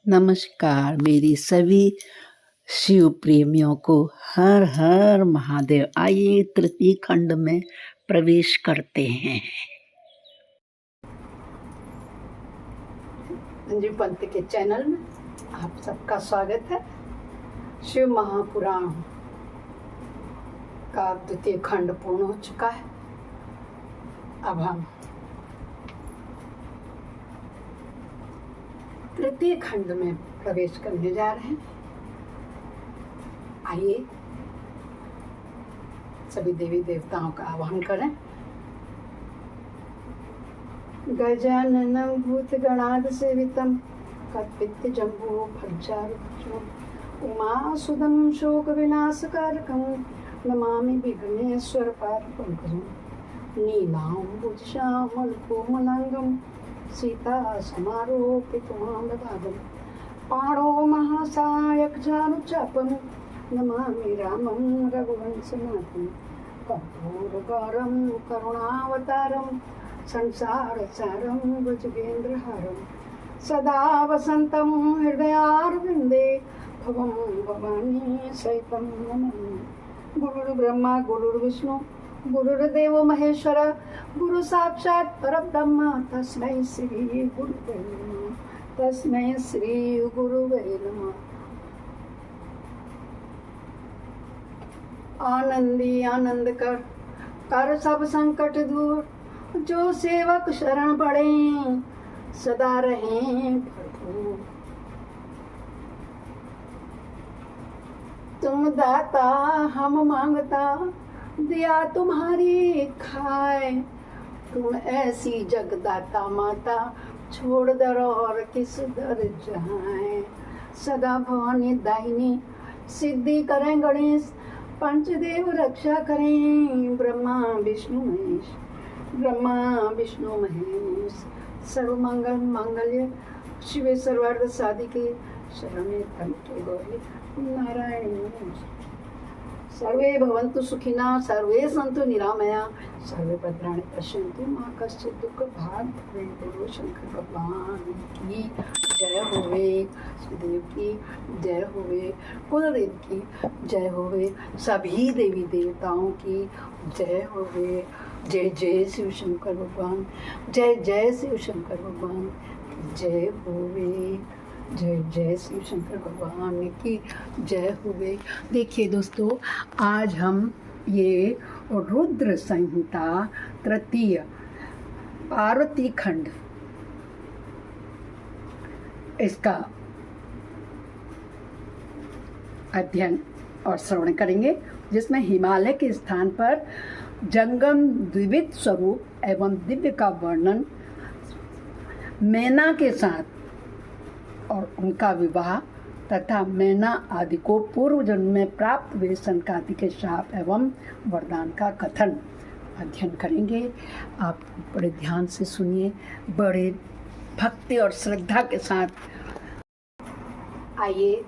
नमस्कार मेरी सभी शिव प्रेमियों को हर हर महादेव। आइए तृतीय खंड में प्रवेश करते हैं। संजीव पंत के चैनल में आप सबका स्वागत है। शिव महापुराण का द्वितीय खंड पूर्ण हो चुका है। अब हम तृतीय खंड में प्रवेश करने जा रहे हैं। आइए सभी देवी देवताओं का आह्वान करें। गजाननं भूतगणाद सेवितं कपित्त जम्बो फज्जारुक्षो उमासुदं शोक विनाशकारकं नमामि विघ्नेश्वर पारपंकजं नीलाम्बुजश्यामल कोमलांगं सीता समारोपितुमां पाणो महासायक चारुचापं नमामि रामं रघुवंशनाथं कर्पूरगौरं करुणावतारं संसारसारं भुजगेन्द्रहारं सदा वसन्तं हृदयारविन्दे भवं भवानी सहितं नमामि। गुरुर्ब्रह्मा गुरुर्विष्णु गुरुर्देवो महेश्वर गुरु साक्षात् परब्रह्म तस्मै श्री गुरुवे नमः। तस्मै श्री गुरुवे नमः। आनंदी आनंद कर सब संकट दूर, जो सेवक शरण पड़े सदा रहें भरपूर। तुम दाता हम मांगता, दिया तुम्हारी खाए। तुम ऐसी जगदाता माता, छोड़ दर और किस दर जाए। सदा भवानी दाहिनी सिद्धि करें गणेश, पंचदेव रक्षा करें ब्रह्मा विष्णु महेश। ब्रह्मा विष्णु महेश सर्वमंगल मांगल्य शिवे सर्वार्थ साधिके शरणे त्र्यंबके गौरी नारायणी। सर्वे भवन्तु सुखिनः सर्वे सन्तु निरामया सर्वे भद्राणि पश्यन्तु मा कश्चित् दुःख भाग् भवेत्। बोलो शंकर भगवान की जय होवे, सुदेव की जय होवे, कुलदेव की जय होवे, सभी देवी देवताओं की जय होवे। जय जय शिव शंकर भगवान, जय जय शिव शंकर भगवान जय होवे। जय जय शिव शंकर भगवान की जय होवे। देखिए दोस्तों, आज हम ये रुद्र संहिता तृतीय पार्वती खंड इसका अध्ययन और श्रवण करेंगे, जिसमें हिमालय के स्थान पर जंगम द्विविध स्वरूप एवं दिव्य का वर्णन, मैना के साथ और उनका विवाह तथा मैना आदि को पूर्व जन्म में प्राप्त हुए सनकादि के शाप एवं वरदान का कथन अध्ययन करेंगे। आप बड़े ध्यान से सुनिए, बड़े भक्ति और श्रद्धा के साथ। आइए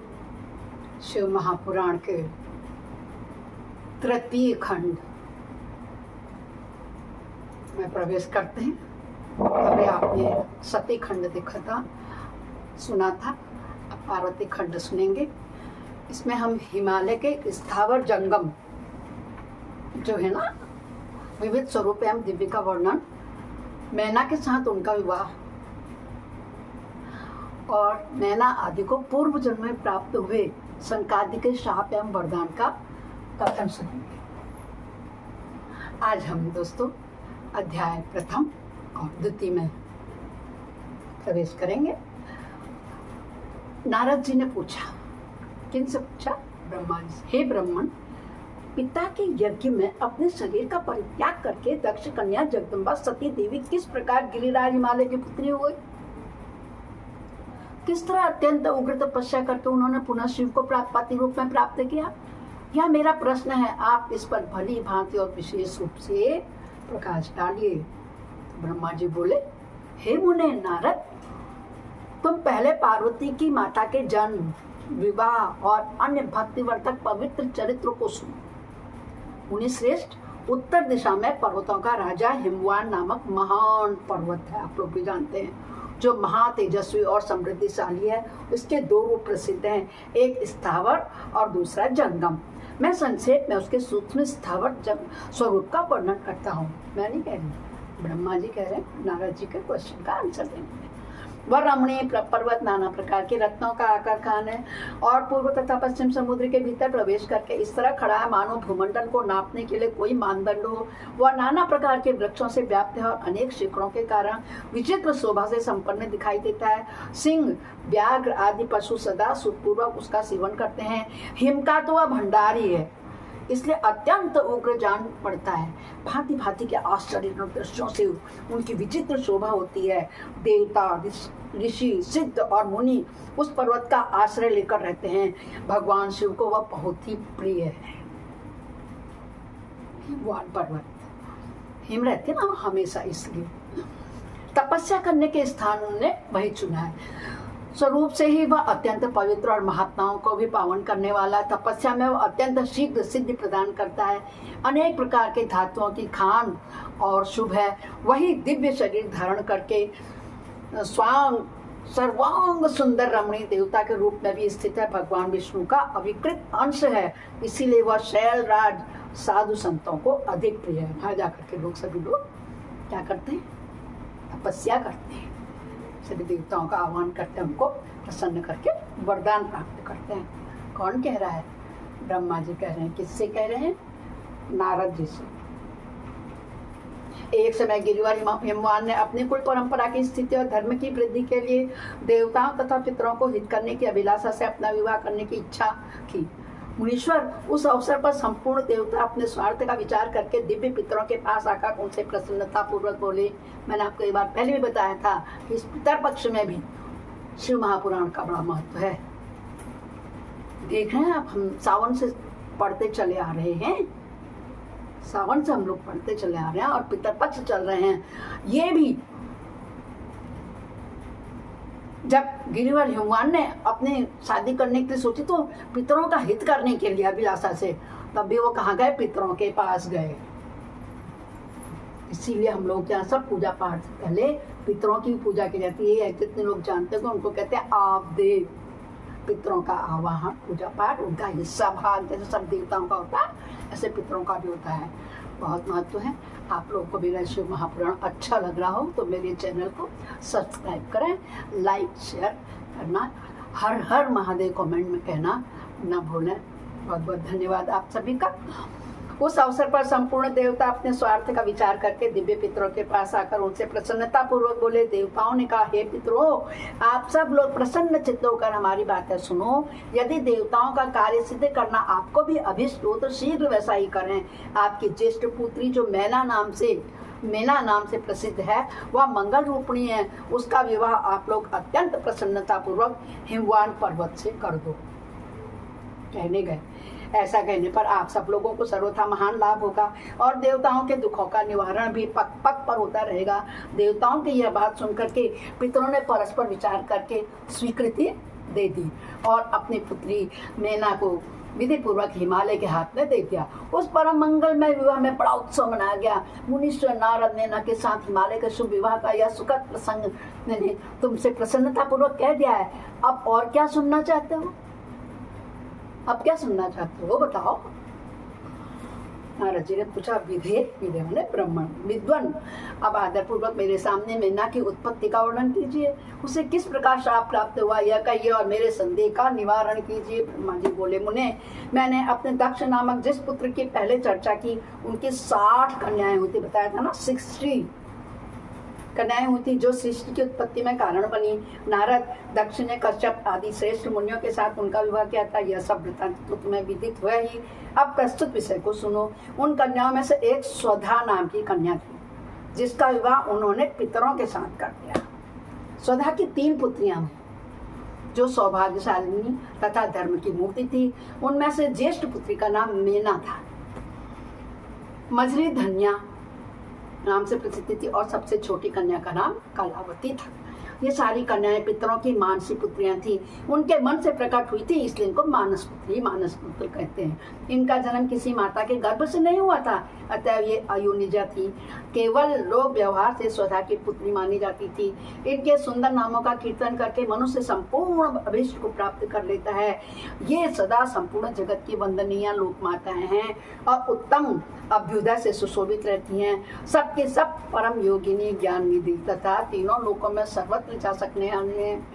शिव महापुराण के तृतीय खंड में प्रवेश करते हैं। अभी आपने सती खंड देखा था, सुना था, अब पार्वती खंड सुनेंगे। इसमें हम हिमालय के स्थावर जंगम जो है ना, विविध स्वरूप एवं दिव्य का वर्णन, मैना के साथ उनका विवाह और मैना आदि को पूर्व जन्म में प्राप्त हुए सनकादि के शाप एवं वरदान का कथन सुनेंगे। आज हम दोस्तों अध्याय प्रथम और द्वितीय में प्रवेश करेंगे। नारद जी ने पूछा, किनसे पूछा? ब्रह्मा जी से। हे ब्राह्मण, पिता के यज्ञ में अपने शरीर का परित्याग करके दक्ष कन्या जगदम्बा सती देवी किस प्रकार गिरिराज हिमालय की पुत्री हुई? किस तरह अत्यंत उग्र तपस्या करके उन्होंने पुनः शिव को पति रूप में प्राप्त किया? यह मेरा प्रश्न है, आप इस पर भली भांति और विशेष रूप से प्रकाश डालिए। ब्रह्मा जी बोले, हे मुने नारद, तुम पहले पार्वती की माता के जन्म, विवाह और अन्य भक्तिवर्धक पवित्र चरित्र को सुनो। मुनि श्रेष्ठ, उत्तर दिशा में पर्वतों का राजा हिमवान नामक महान पर्वत है, आप लोग भी जानते हैं। जो महातेजस्वी और समृद्धिशाली है। उसके दो रूप प्रसिद्ध हैं, एक स्थावर और दूसरा जंगम। मैं संक्षेप में उसके सूक्ष्म स्थावर स्वरूप का वर्णन करता हूँ। मैं नहीं कह रही, ब्रह्मा जी कह रहे हैं नारद जी के क्वेश्चन का आंसर देंगे। वह रमणीय पर्वत नाना प्रकार के रत्नों का आकार खान है और पूर्व तथा पश्चिम समुद्र के भीतर प्रवेश करके इस तरह खड़ा है मानो भूमंडल को नापने के लिए कोई मानदंड हो। वह नाना प्रकार के वृक्षों से व्याप्त है और अनेक शिखरों के कारण विचित्र शोभा से संपन्न दिखाई देता है। सिंह, व्याघ्र आदि पशु सदा सुखपूर्वक उसका सेवन करते हैं। हिम का तो वह भंडारी है, इसलिए अत्यंत उग्र जान पड़ता है। भांति भांति के आश्चर्य दृश्यों से उनकी विचित्र शोभा होती है। देवता, ऋषि, सिद्ध और मुनि उस पर्वत का आश्रय लेकर रहते हैं। भगवान शिव को वह बहुत ही प्रिय है। हिमवान पर्वत, हिम रहते ना हमेशा, इसलिए तपस्या करने के स्थान उन्होंने वही चुना है। स्वरूप से ही वह अत्यंत पवित्र और महात्माओं को भी पावन करने वाला। तपस्या में वह अत्यंत शीघ्र सिद्धि प्रदान करता है। अनेक प्रकार के धातुओं की खान और शुभ है। वही दिव्य शरीर धारण करके सर्वांग सुंदर रमणीय देवता के रूप में भी स्थित है। भगवान विष्णु का अविकृत अंश है, इसीलिए वह शैलराज साधु संतों को अधिक प्रिय है। वहां जाकर के लोग, सभी लोग क्या करते हैं? तपस्या करते हैं, सभी देवताओं का आह्वान करते हैं, उनको प्रसन्न करके वरदान प्राप्त करते हैं। कौन कह रहा है? ब्रह्मा जी कह रहे हैं। किससे कह रहे हैं? नारद जी से। एक समय गिरिवर हिमवान ने अपनी कुल परंपरा की स्थिति और धर्म की वृद्धि के लिए देवताओं तथा पितरों को हित करने की अभिलाषा से अपना विवाह करने की इच्छा की। मुनीश्वर उस अवसर पर संपूर्ण देवता अपने स्वार्थ का विचार करके दिव्य पितरों के पास आकर उनसे प्रसन्नता पूर्वक बोले। मैंने आपको एक बार पहले भी बताया था कि इस पितर पक्ष में भी शिव महापुराण का बड़ा महत्व है। देख रहे हैं आप, हम सावन से पढ़ते चले आ रहे हैं, सावन से हम लोग पढ़ते चले आ रहे हैं और पितर पक्ष चल रहे हैं। ये भी जब गिरिवर हिमवान ने अपने शादी करने के लिए सोची तो पितरों का हित करने के लिए अभिलाषा से, तब भी वो कहाँ गए? पितरों के पास गए। इसीलिए हम लोग यहाँ सब पूजा पाठ से पहले पितरों की पूजा की जाती है। कितने लोग जानते हैं, उनको कहते हैं आपदेव। पितरों का आवाहन, पूजा पाठ, उनका हिस्सा भाग जैसे सब देवताओं का होता है, ऐसे पितरों का भी होता है। बहुत महत्व है। आप लोगों को मेरा शिव महापुराण अच्छा लग रहा हो तो मेरे चैनल को सब्सक्राइब करें, लाइक शेयर करना, हर हर महादेव कमेंट में कहना ना भूलें। बहुत बहुत धन्यवाद आप सभी का। उस अवसर पर संपूर्ण देवता अपने स्वार्थ का विचार करके दिव्य पितरों के पास आकर उनसे प्रसन्नता पूर्वक बोले। देवताओं ने कहा, हे पितरों, आप सब लोग प्रसन्न चित्त होकर हमारी बातें सुनो। यदि देवताओं का कार्य सिद्ध करना आपको भी अभिष्ट हो तो शीघ्र वैसा ही करें। आपकी ज्येष्ठ पुत्री जो मेना नाम से प्रसिद्ध है, वह मंगल रूपिणी है। उसका विवाह आप लोग अत्यंत प्रसन्नता पूर्वक हिमवान पर्वत से कर दो। कहने गए। ऐसा कहने पर आप सब लोगों को सर्वथा महान लाभ होगा और देवताओं के दुखों का निवारण भी पग पग पर होता रहेगा। देवताओं की यह बात सुनकर के पितरों ने परस्पर विचार करके स्वीकृति दे दी और अपनी पुत्री मेना को विधि पूर्वक हिमालय के हाथ में दे दिया। उस परम मंगलमय विवाह में बड़ा उत्सव मनाया गया। मुनीश्वर नारद मेना के साथ हिमालय के शुभ विवाह का यह सुखद प्रसंग मैंने तुमसे प्रसन्नता पूर्वक कह दिया है। अब और क्या सुनना चाहते हो? अब क्या सुनना चाहते हो बताओ? नारद जी ने पूछा। विधे मैंने ब्राह्मण, विद्वान, अब आदर पूर्वक मेरे सामने मेना की उत्पत्ति का वर्णन कीजिए। उसे किस प्रकार शाप प्राप्त हुआ यह कहिए और मेरे संदेह का निवारण कीजिए। ब्रह्मा जी बोले, मुने, मैंने अपने दक्ष नामक जिस पुत्र की पहले चर्चा की, उनकी 60 कन्याएं होती, बताया था ना, 60 कन्याएं होती जो सृष्टि की उत्पत्ति में कारण बनी। नारद, दक्ष ने कश्यप आदि श्रेष्ठ मुनियों के साथ उनका विवाह किया था। यह सब वृत्तांत तो तुम्हें विदित हुआ ही। अब प्रस्तुत विषय को सुनो। उन कन्याओं में से एक स्वधा नाम की कन्या थी, जिसका विवाह उन्होंने पितरों के साथ कर दिया। स्वधा की 3 पुत्रियां हुई, जो सौभाग्यशालिनी तथा धर्म की मूर्ति थी। उनमें से ज्येष्ठ पुत्री का नाम मेना था। मझली धन्या नाम से प्रसिद्ध थी और सबसे छोटी कन्या का नाम कलावती था। ये सारी कन्याएं पितरों की मानसी पुत्रियां थी, उनके मन से प्रकट हुई थी, इसलिए इनको मानस पुत्री मानस पुत्र कहते हैं। इनका जन्म किसी माता के गर्भ से नहीं हुआ था, अतः ये अयोनिजा थी, केवल लोक व्यवहार से स्वधा की पुत्री मानी जाती थी। इनके सुंदर नामों का कीर्तन करके मनुष्य संपूर्ण अभिष्ट को प्राप्त कर लेता है। ये सदा संपूर्ण जगत की वंदनीय लोक माताएं हैं और उत्तम अभ्युदय से सुशोभित रहती हैं। सबके सब परम योगिनी ज्ञान निधि तथा तीनों लोकों में सर्वत्र जा सकने वाले हैं।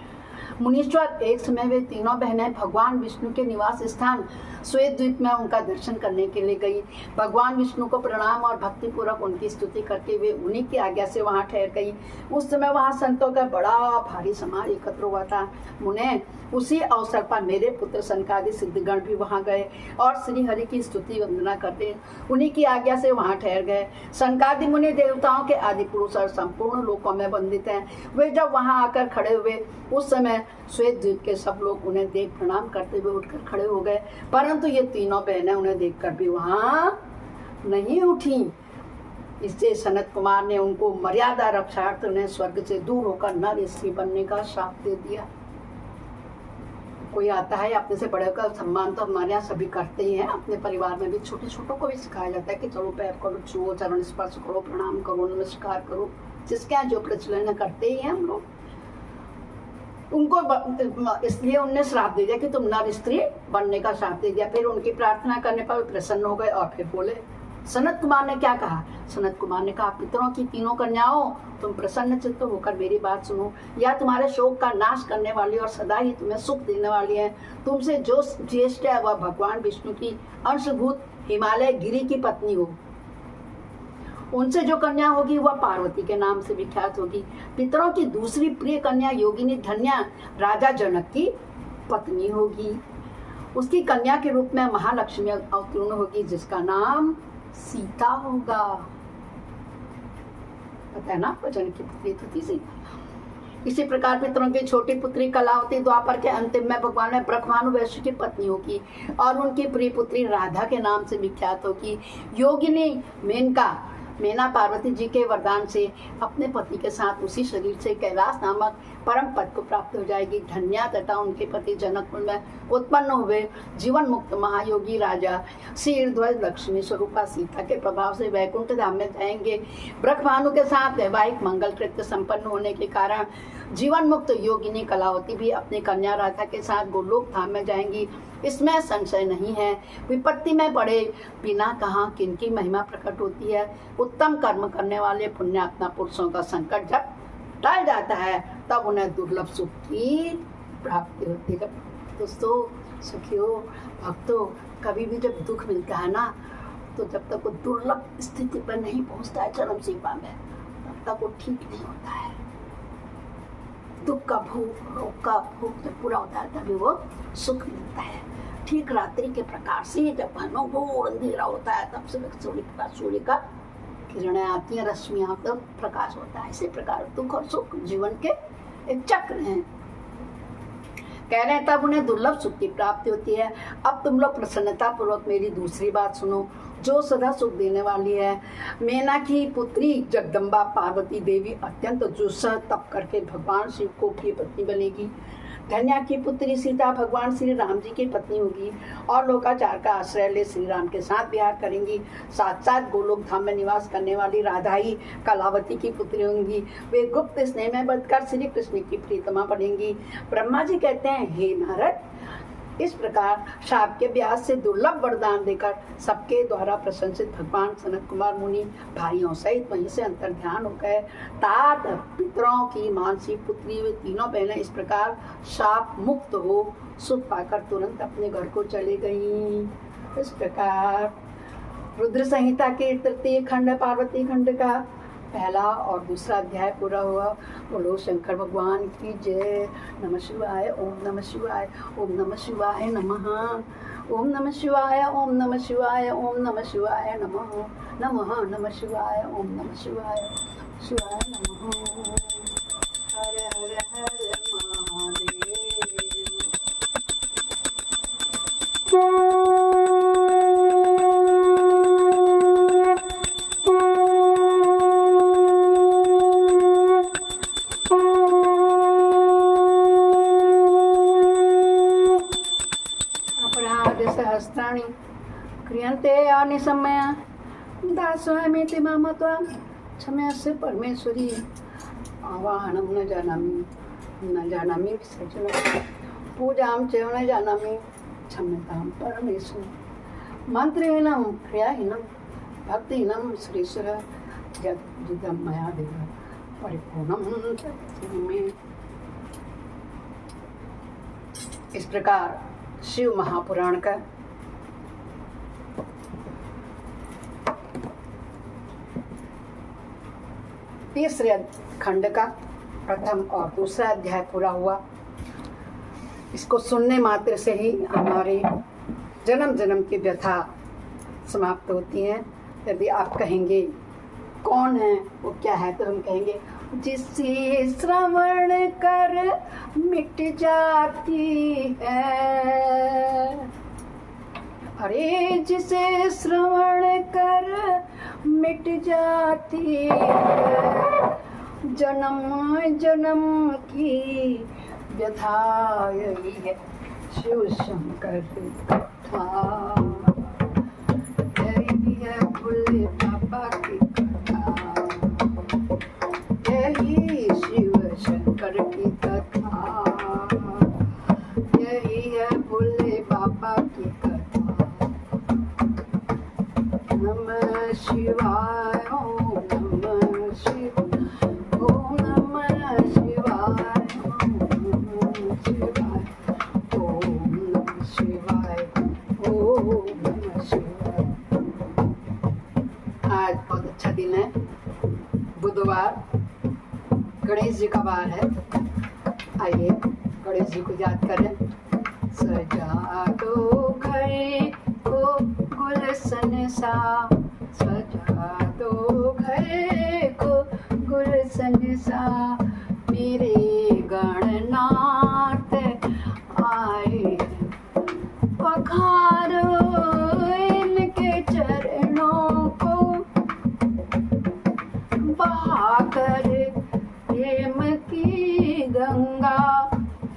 मुनीश्वर एक समय वे तीनों बहनें भगवान विष्णु के निवास स्थान श्वेत द्वीप में उनका दर्शन करने के लिए गई। भगवान विष्णु को प्रणाम और भक्ति पूर्वक उनकी स्तुति करके वे उन्हीं की आज्ञा से वहां ठहर गई। उस समय वहां संतों का बड़ा भारी समाज एकत्र हुआ था। मुने उसी अवसर पर मेरे पुत्र सनकादि सिद्धगण भी वहां गए और श्री हरि की स्तुति वंदना करते उन्हीं की आज्ञा से वहां ठहर गए। सनकादि मुनि देवताओं के आदि पुरुष और संपूर्ण लोकों में वंदित हैं। वे जब वहां आकर खड़े हुए उस समय श्वेत द्वीप के सब लोग उन्हें देख प्रणाम करते हुए उठकर खड़े हो गए, परंतु ये तीनों बहनें उन्हें देखकर भी वहां नहीं उठी। इससे सनत कुमार ने उनको मर्यादा रक्षार्थ उन्हें स्वर्ग से दूर होकर नर स्त्री बनने का श्राप दे दिया। कोई आता है अपने से बड़े का सम्मान तो हमारे यहाँ सभी करते ही हैं, अपने परिवार में भी छोटे छोटों को भी सिखाया जाता है कि चलो पैर करो, छुओ, चरण स्पर्श करो, प्रणाम करो, नमस्कार करो, जिसके यहाँ जो प्रचलन करते ही हैं हम लोग। उनको इसलिए उनने श्राप दे दिया कि तुम नर स्त्री बनने का श्राप दे दिया। फिर उनकी प्रार्थना करने पर प्रसन्न हो गए और फिर बोले। सनत कुमार ने क्या कहा? सनत कुमार ने कहा, पितरों की तीनों कन्याओं, तुम प्रसन्न चित्त होकर मेरी बात सुनो। यह तुम्हारे शोक का नाश करने वाली और सदा ही तुम्हें सुख देने वाली है। तुमसे जो ज्येष्ठ है वह भगवान विष्णु की अंशभूत हिमालय गिरी की पत्नी हो। उनसे जो कन्या होगी वह पार्वती के नाम से विख्यात होगी। पितरों की दूसरी प्रिय कन्या योगिनी धन्या राजा जनक की पत्नी होगी। उसकी कन्या के रूप में महालक्ष्मी अवतीर्ण होगी, जिसका नाम सीता होगा। पता है ना आपको, जनक की पुत्री थी सीता। इसी प्रकार पितरों की छोटी पुत्री कलावती द्वापर के अंतिम में भगवान में ब्रह्मानु वैश्य की पत्नी होगी और उनकी प्रिय पुत्री राधा के नाम से विख्यात होगी। योगिनी मेना पार्वती जी के वरदान से अपने पति के साथ उसी शरीर से कैलाश नामक परम पद को प्राप्त हो जाएगी। धन्या तथा उनके पति जनकपुर में उत्पन्न हुए जीवन मुक्त महायोगी राजा शीर्ध्वज लक्ष्मी स्वरूपा सीता के प्रभाव से वैकुंठ धाम में जाएंगे। ब्रह्मानु के साथ वैवाहिक मंगल कृत्य संपन्न होने के कारण जीवन मुक्त योगिनी कलावती भी अपनी कन्या राधा के साथ गोलोक धाम में जाएंगी। इसमें संशय नहीं है। विपत्ति में पड़े बिना कहाँ किनकी महिमा प्रकट होती है। उत्तम कर्म करने वाले पुण्यात्मा पुरुषों का संकट जब टल जाता है तब उन्हें दुर्लभ सुख की प्राप्ति होती है। दोस्तों, सखियों, भक्तों, कभी भी जब दुख मिलता है ना, तो जब तक वो दुर्लभ स्थिति पर नहीं पहुंचता है चरम सीमा में, तब तक वो ठीक नहीं होता है। दुख का भूख, रोग का भूख जब पूरा होता है तभी वो सुख मिलता है। ठीक रात्रि के प्रकाश से जब घनघोर अंधेरा होता है तब से सूर्य का किरणें आती हैं, रश्मियां, तब प्रकाश होता है। इसी प्रकार दुख और सुख जीवन के एक चक्र हैं। कह रहे हैं तब उन्हें दुर्लभ सुख की प्राप्ति होती है। अब तुम लोग प्रसन्नता पूर्वक मेरी दूसरी बात सुनो, जो सदा सुख देने वाली है। मेना की पुत्री जगदम्बा पार्वती देवी अत्यंत दुस्सह तप करके भगवान शिव को प्रिय पत्नी बनेगी। धन्या की पुत्री सीता भगवान श्री राम जी की पत्नी होगी और लोकाचार का आश्रय ले श्री राम के साथ विहार करेंगी। साथ साथ गोलोक धाम में निवास करने वाली राधा ही कलावती की पुत्री होंगी। वे गुप्त स्नेह में बंधकर श्री कृष्ण की प्रीतमा बनेंगी। ब्रह्मा जी कहते हैं, हे नारद, इस प्रकार शाप के ब्याज से दुर्लभ वरदान देकर सबके द्वारा प्रशंसित भगवान सनत कुमार मुनि भाइयों सहित वहीं से अंतर्ध्यान हो गए। तात पितरों की मानसी पुत्री वे तीनों बहनें इस प्रकार शाप मुक्त हो सुख पाकर तुरंत अपने घर को चली गई। इस प्रकार रुद्र संहिता के तृतीय खंड पार्वती खंड का पहला और दूसरा अध्याय पूरा हुआ। बोलो शंकर भगवान की जय। नमः शिवाय, ओम नमः शिवाय, ओम नमः शिवाय नमः, ओम नमः शिवाय, ओम नमः शिवाय, ओम नमः शिवाय नमः, नमः नमः शिवाय, ओम नमः शिवाय, शिवाय नमः। हर हर हर महादेव। सहस्राणि क्रियन्ते अनिशम्य दासोऽहमिति मम त्वां क्षम्यस्य परमेश्वरी आवाहनं न जानामि विसर्जनं पूजां च न जानामि क्षम्यतां परमेश्वरी मंत्रहेनं क्रियाहीनं भक्तिहीनं श्रीश्वर यद् मया देव परिपूर्णं तत् मे। इस प्रकार शिव महापुराण का तीसरे खंड का प्रथम और दूसरा अध्याय पूरा हुआ। इसको सुनने मात्र से ही हमारी जन्म जन्म की व्यथा समाप्त होती है। यदि आप कहेंगे कौन है वो क्या है, तो हम कहेंगे जिसे श्रवण कर मिट जाती है। अरे जिसे श्रवण कर मिट जाती है, जन्म जन्म की व्यथा यही है शिव शंकर कथा। यही है भोले बाबा की कथा, यही शिव शंकर की कथा, यही है भोले बाबा की कथा। नमः शिवाय ओम नमः शिवाय ओम नमः शिवाय ओम शिवाय ओम नमः शिवाय ओम नमः शिवाय। आज बहुत अच्छा दिन है, बुधवार, गणेश जी का वार है। आइए गणेश जी को याद करें। सजा दो घर को गुलशन सा, सजा दो घर को गुलशन सा, मेरे गणनाथ आए पखारो इनके चरणों को, बहाकर प्रेम की गंगा,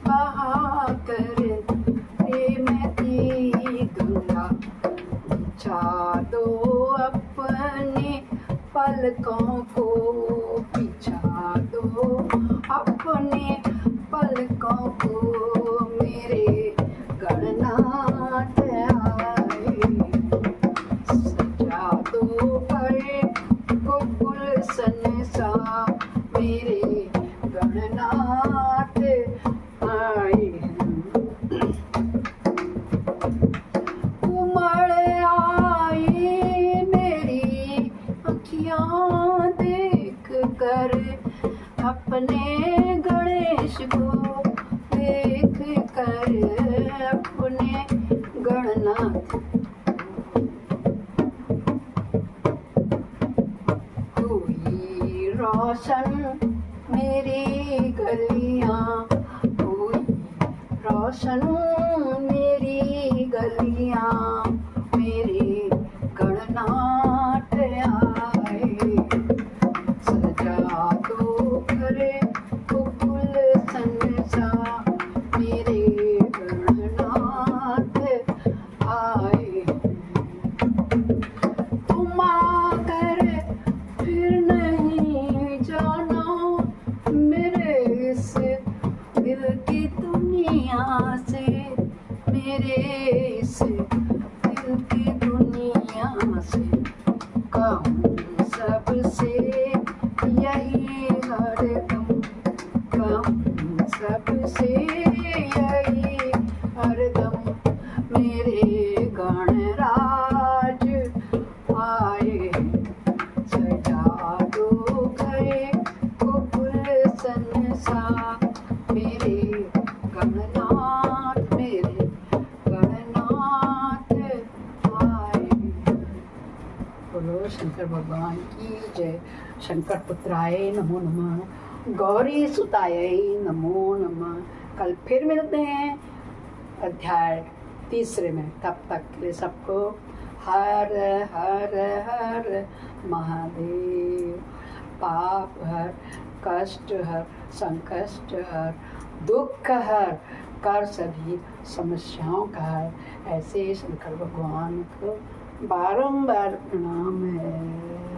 बहाकर प्रेम की गंगा, बिछा दो अपने पलकों को, बिछा दो अपने पलकों को, मेरे गणनाथ आए। सजा दो परे को गुलशन सा, मेरे गणनाथ आए। उमड़ आई मेरी अखियाँ देख कर, अपने गणेश को देख कर, अपने गणनाथ। हुई रोशन मेरी गलियाँ, हुई रोशन मेरी गलियाँ, मेरे गणनाथ आए। सजा दो करे गुलशन सा, मेरे गणनाथ आए। तुम आकर फिर नहीं जाना मेरे इस दिल की दुनिया से, मेरे इस दिल की दुनिया से। कहूँ सबसे यही हरदम, कहूँ सबसे यही हरदम, मेरे गणराज आए। सजा दो गए गुलशन सा, मेरे गणनाथ, मेरे गणनाथ आए। बोलो शंकर भगवान की जय। शंकर पुत्राय नमो नमः, गौरी सुताय नमो नमः। कल फिर मिलते हैं अध्याय तीसरे में। तब तक के लिए सबको हर हर हर महादेव। पाप हर, कष्ट हर, संकष्ट हर, दुख हर, कर सभी समस्याओं का है। ऐसे शंकर भगवान को बारंबार प्रणाम है।